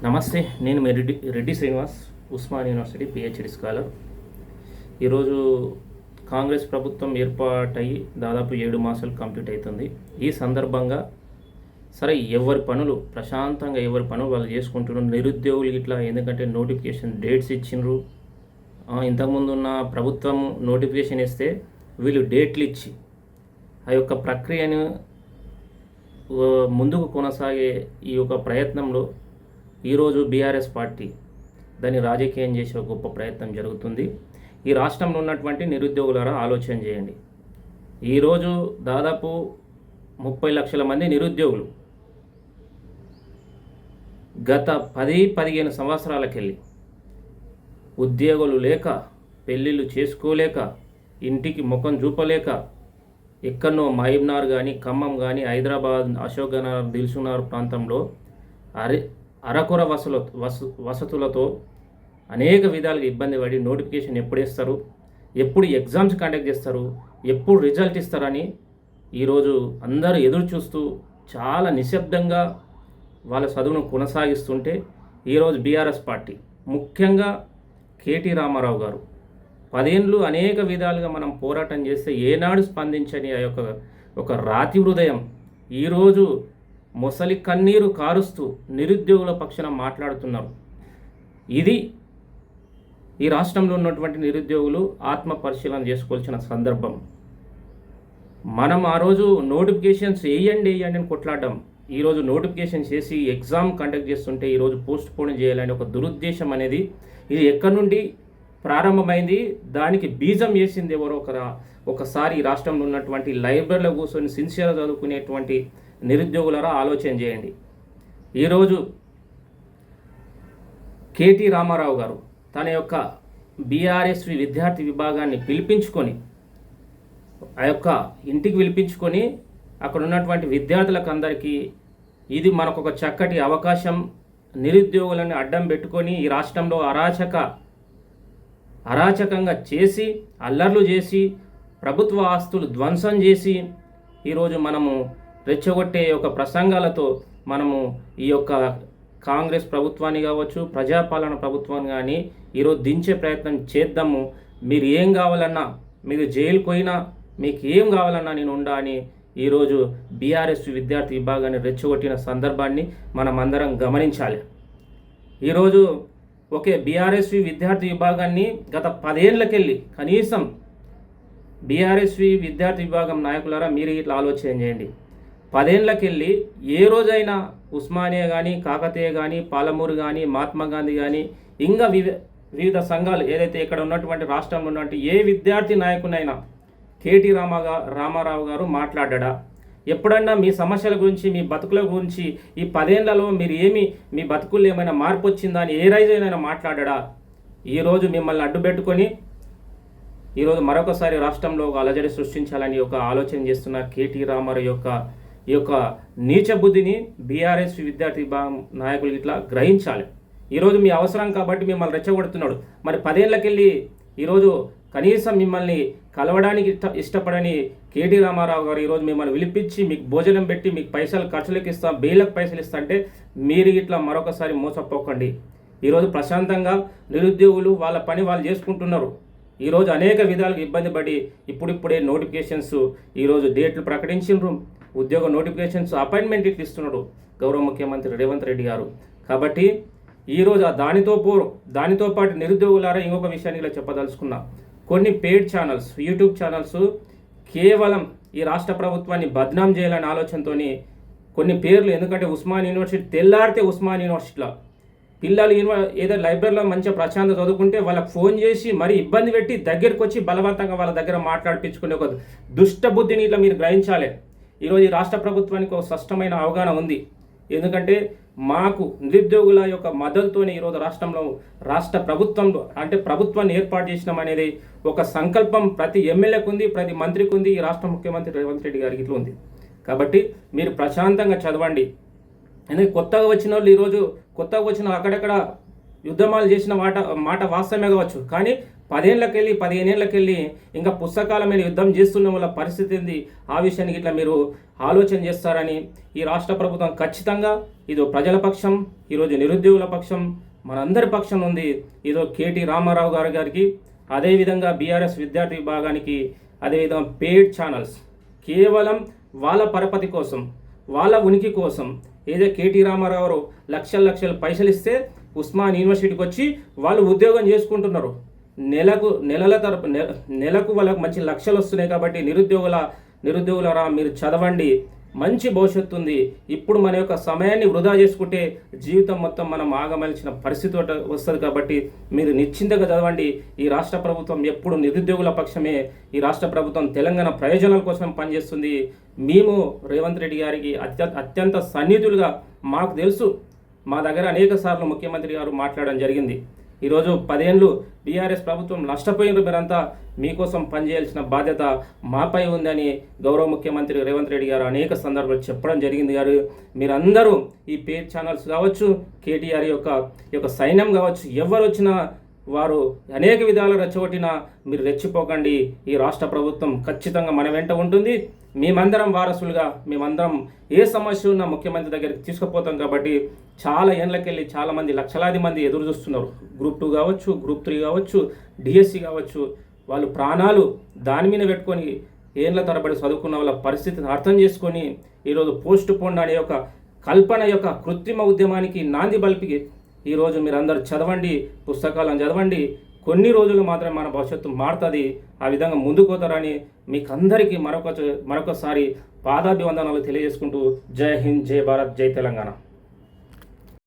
నమస్తే. నేను మీ Reddy Srinivas, Osman university PhD scholar. ఈరోజు కాంగ్రెస్ ప్రభుత్వం ఏర్పాటయ్యి దాదాపు 7 మాసాలు కంప్లీట్ అవుతుంది. ఈ సందర్భంగా సరే ప్రశాంతంగా ఎవరి పనులు వాళ్ళు చేసుకుంటున్నారు. నిరుద్యోగులు ఇట్లా ఎందుకంటే నోటిఫికేషన్ డేట్స్ ఇచ్చిండ్రు. ఇంతకుముందు ఉన్న ప్రభుత్వం నోటిఫికేషన్ ఇస్తే వీళ్ళు డేట్లు ఇచ్చి ఆ యొక్క ప్రక్రియను ముందుకు కొనసాగే ఈ యొక్క ప్రయత్నంలో ఈరోజు బీఆర్ఎస్ పార్టీ దాన్ని రాజకీయం చేసే ఒక గొప్ప ప్రయత్నం జరుగుతుంది. ఈ రాష్ట్రంలో ఉన్నటువంటి నిరుద్యోగులారా ఆలోచన చేయండి. ఈరోజు దాదాపు 30 లక్షల మంది నిరుద్యోగులు గత 10-15 సంవత్సరాలకెళ్ళి ఉద్యోగులు లేక, పెళ్ళిళ్ళు చేసుకోలేక, ఇంటికి ముఖం చూపలేక ఎక్కడనో మహబూబ్నగర్ కానీ, ఖమ్మం కానీ, హైదరాబాద్, అశోక్ నగర్, దిల్సుఖ్నగర్ ప్రాంతంలో అరకొర వసతులతో అనేక విధాలుగా ఇబ్బంది పడి నోటిఫికేషన్ ఎప్పుడు ఇస్తారు, ఎప్పుడు ఎగ్జామ్స్ కండక్ట్ చేస్తారు, ఎప్పుడు రిజల్ట్ ఇస్తారని ఈరోజు అందరూ ఎదురు చూస్తూ చాలా నిశ్శబ్దంగా వాళ్ళ చదువును కొనసాగిస్తుంటే ఈరోజు బీఆర్ఎస్ పార్టీ ముఖ్యంగా కేటీ రామారావు గారు 10 ఏళ్ళు అనేక విధాలుగా మనం పోరాటం చేస్తే ఏనాడు స్పందించని ఆ యొక్క ఒక రాతి హృదయం ఈరోజు మొసలి కన్నీరు కారుస్తూ నిరుద్యోగుల పక్షాన మాట్లాడుతున్నారు. ఇది ఈ రాష్ట్రంలో ఉన్నటువంటి నిరుద్యోగులు ఆత్మ పరిశీలన చేసుకోవాల్సిన సందర్భం. మనం ఆ రోజు నోటిఫికేషన్స్ వేయండి అని కొట్లాడడం, ఈరోజు నోటిఫికేషన్ చేసి ఎగ్జామ్ కండక్ట్ చేస్తుంటే ఈరోజు పోస్ట్ పోన్ చేయాలని ఒక దురుద్దేశం అనేది ఇది ఎక్కడి నుండి ప్రారంభమైంది, దానికి బీజం వేసింది ఎవరో ఒకసారి ఈ రాష్ట్రంలో ఉన్నటువంటి లైబ్రరీలో కూర్చొని సిన్సియర్గా చదువుకునేటువంటి నిరుద్యోగులరా ఆలోచన చేయండి. ఈరోజు కేటీ రామారావు గారు తన యొక్క బీఆర్ఎస్వి విద్యార్థి విభాగాన్ని పిలిపించుకొని ఆ యొక్క ఇంటికి పిలిపించుకొని అక్కడ ఉన్నటువంటి విద్యార్థులకు అందరికీ ఇది మనకొక చక్కటి అవకాశం, నిరుద్యోగులను అడ్డం పెట్టుకొని ఈ రాష్ట్రంలో అరాచకంగా చేసి, అల్లర్లు చేసి, ప్రభుత్వ ఆస్తులు ధ్వంసం చేసి ఈరోజు మనము రెచ్చగొట్టే ఒక ప్రసంగాలతో మనము ఈ యొక్క కాంగ్రెస్ ప్రభుత్వాన్ని కావచ్చు, ప్రజాపాలన ప్రభుత్వాన్ని కానీ ఈరోజు దించే ప్రయత్నం చేద్దాము. మీరు ఏం కావాలన్నా, మీరు జైలుకు పోయినా, మీకు ఏం కావాలన్నా నేను ఉండా అని ఈరోజు బీఆర్ఎస్ విద్యార్థి విభాగాన్ని రెచ్చగొట్టిన సందర్భాన్ని మనం అందరం గమనించాలి. ఈరోజు ఒకే బీఆర్ఎస్వి విద్యార్థి విభాగాన్ని గత 10 ఏళ్ళకెళ్ళి కనీసం బీఆర్ఎస్వి విద్యార్థి విభాగం నాయకులారా మీరు ఇట్లా ఆలోచన చేయండి. 10 ఏళ్ళకెళ్ళి ఏ రోజైనా ఉస్మానియా కానీ, కాకతీయ కానీ, పాలమూరు కానీ, మహాత్మా గాంధీ కానీ ఇంకా వివిధ సంఘాలు ఏదైతే ఇక్కడ ఉన్నటువంటి రాష్ట్రంలో ఉన్నటువంటి ఏ విద్యార్థి నాయకునైనా కేటీ రామారావు గారు మాట్లాడా? ఎప్పుడన్నా మీ సమస్యల గురించి, మీ బతుకుల గురించి ఈ 10 ఏళ్లలో మీ బతుకుల్లో ఏమైనా మార్పు వచ్చిందా అని ఏ రైజైనా మాట్లాడా? ఈరోజు మిమ్మల్ని అడ్డుపెట్టుకొని ఈరోజు మరొకసారి రాష్ట్రంలో ఒక అలజడి సృష్టించాలని ఒక ఆలోచన చేస్తున్న కేటీ రామారావు ఈ యొక్క నీచ బుద్ధిని బీఆర్ఎస్ విద్యార్థి నాయకులు ఇట్లా గ్రహించాలి. ఈరోజు మీ అవసరం కాబట్టి మిమ్మల్ని రెచ్చగొడుతున్నాడు. మరి 10 ఏళ్ళకెళ్ళి ఈరోజు కనీసం మిమ్మల్ని కలవడానికి ఇష్టపడని కేటీ రామారావు గారు ఈరోజు మిమ్మల్ని పిలిపించి మీకు భోజనం పెట్టి మీకు పైసలు ఖర్చులకు ఇస్తాం, బెయిలకు పైసలు ఇస్తా అంటే మీరు ఇట్లా మరొకసారి మోసపోకండి. ఈరోజు ప్రశాంతంగా నిరుద్యోగులు వాళ్ళ పని వాళ్ళు చేసుకుంటున్నారు. ఈరోజు అనేక విధాలుగా ఇబ్బంది పడి ఇప్పుడిప్పుడే నోటిఫికేషన్స్ ఈరోజు డేట్లు ప్రకటించిండ్రు, ఉద్యోగ నోటిఫికేషన్స్ అపాయింట్మెంట్ ఇట్లు ఇస్తున్నాడు గౌరవ ముఖ్యమంత్రి రేవంత్ రెడ్డి గారు. కాబట్టి ఈరోజు దానితో పాటు నిరుద్యోగులారా ఇంకొక విషయాన్ని ఇలా చెప్పదలుచుకున్నా. కొన్ని పెయిడ్ ఛానల్స్, యూట్యూబ్ ఛానల్స్ కేవలం ఈ రాష్ట్ర ప్రభుత్వాన్ని బద్నాం చేయాలనే ఆలోచనతో కొన్ని పేర్లు, ఎందుకంటే ఉస్మాన్ యూనివర్సిటీ తెల్లారితే ఉస్మాన్ యూనివర్సిటీలో పిల్లలు ఏదో లైబ్రరీలో మంచిగా ప్రశాంతంగా చదువుకుంటే వాళ్ళకి ఫోన్ చేసి మరీ ఇబ్బంది పెట్టి దగ్గరికి వచ్చి బలవంతంగా వాళ్ళ దగ్గర మాట్లాడిపించుకునే ఒక దుష్ట బుద్ధిని ఇట్లా మీరు గ్రహించాలి. ఈరోజు ఈ రాష్ట్ర ప్రభుత్వానికి ఒక స్పష్టమైన అవగాహన ఉంది. ఎందుకంటే మాకు నిరుద్యోగుల యొక్క మద్దతుతోనే ఈరోజు రాష్ట్ర ప్రభుత్వంలో అంటే ప్రభుత్వాన్ని ఏర్పాటు చేసినాం అనేది ఒక సంకల్పం ప్రతి ఎమ్మెల్యేకు ఉంది, ప్రతి మంత్రికి ఉంది, ఈ రాష్ట్ర ముఖ్యమంత్రి రేవంత్ రెడ్డి గారికి ఇట్లా ఉంది. కాబట్టి మీరు ప్రశాంతంగా చదవండి. ఎందుకంటే కొత్తగా వచ్చిన వాళ్ళు అక్కడక్కడ యుద్ధమాలు చేసిన మాట వాస్తవమే కావచ్చు, కానీ 10 ఏళ్ళకెళ్ళి 15 ఏళ్ళకెళ్ళి ఇంకా పుస్తకాల మీద యుద్ధం చేస్తున్న వాళ్ళ పరిస్థితి ఏంది, ఆ విషయానికి ఇట్లా మీరు ఆలోచన చేస్తారని ఈ రాష్ట్ర ప్రభుత్వం ఖచ్చితంగా ఇదో ప్రజల పక్షం, ఈరోజు నిరుద్యోగుల పక్షం, మనందరి పక్షం ఉంది. ఇదో కేటీ రామారావు గారికి, అదేవిధంగా బీఆర్ఎస్ విద్యార్థి విభాగానికి, అదేవిధంగా పెయిడ్ ఛానల్స్ కేవలం వాళ్ళ పరపతి కోసం, వాళ్ళ ఉనికి కోసం ఏదో కేటీ రామారావు లక్షల పైసలు ఇస్తే ఉస్మాన్ యూనివర్సిటీకి వచ్చి వాళ్ళు ఉద్యోగం చేసుకుంటున్నారు. నెలకు వాళ్ళకు మంచి లక్షలు వస్తున్నాయి. కాబట్టి నిరుద్యోగులరా మీరు చదవండి, మంచి భవిష్యత్తు ఉంది. ఇప్పుడు మన యొక్క సమయాన్ని వృధా చేసుకుంటే జీవితం మొత్తం మనం ఆగమలిచిన పరిస్థితి వస్తుంది. కాబట్టి మీరు నిశ్చింతగా చదవండి. ఈ రాష్ట్ర ప్రభుత్వం ఎప్పుడు నిరుద్యోగుల పక్షమే. ఈ రాష్ట్ర ప్రభుత్వం తెలంగాణ ప్రయోజనాల కోసం పనిచేస్తుంది. మేము రేవంత్ రెడ్డి గారికి అత్యంత సన్నిహితులుగా మాకు తెలుసు. మా దగ్గర అనేక సార్లు ముఖ్యమంత్రి గారు మాట్లాడడం జరిగింది. ఈరోజు 10 ఏళ్ళు బీఆర్ఎస్ ప్రభుత్వం నష్టపోయిన మీరంతా మీకోసం పనిచేయాల్సిన బాధ్యత మాపై ఉందని గౌరవ ముఖ్యమంత్రి రేవంత్ రెడ్డి గారు అనేక సందర్భాలు చెప్పడం జరిగింది. గారు మీరందరూ ఈ పెయిడ్ ఛానల్స్ కావచ్చు, కేటీఆర్ యొక్క సైన్యం కావచ్చు, ఎవరు వచ్చినా వారు అనేక విధాలు రెచ్చగొట్టినా మీరు రెచ్చిపోకండి. ఈ రాష్ట్ర ప్రభుత్వం ఖచ్చితంగా మన వెంట ఉంటుంది. మేమందరం వారసులుగా, మేమందరం ఏ సమస్య ఉన్నా ముఖ్యమంత్రి దగ్గరికి తీసుకుపోతాం. కాబట్టి చాలా ఏళ్ళకెళ్ళి చాలామంది లక్షలాది మంది ఎదురు చూస్తున్నారు. గ్రూప్ 2 కావచ్చు, గ్రూప్ 3 కావచ్చు, డిఎస్సి కావచ్చు. వాళ్ళు ప్రాణాలు దాని మీద పెట్టుకొని ఏళ్ళ తరబడి చదువుకున్న వాళ్ళ పరిస్థితిని అర్థం చేసుకొని ఈరోజు పోస్ట్ పోన్ అనే ఒక కల్పన యొక్క కృత్రిమ ఉద్యమానికి నాంది బల్పికి ఈరోజు మీరందరూ చదవండి, పుస్తకాలను చదవండి. కొన్ని రోజులు మాత్రమే మన భవిష్యత్తు మారుతుంది. ఆ విధంగా ముందుకు పోతారని మీకు అందరికీ మరొకసారి పాదాభివందనాలు తెలియజేసుకుంటూ జై హింద్, జై భారత్, జై తెలంగాణ.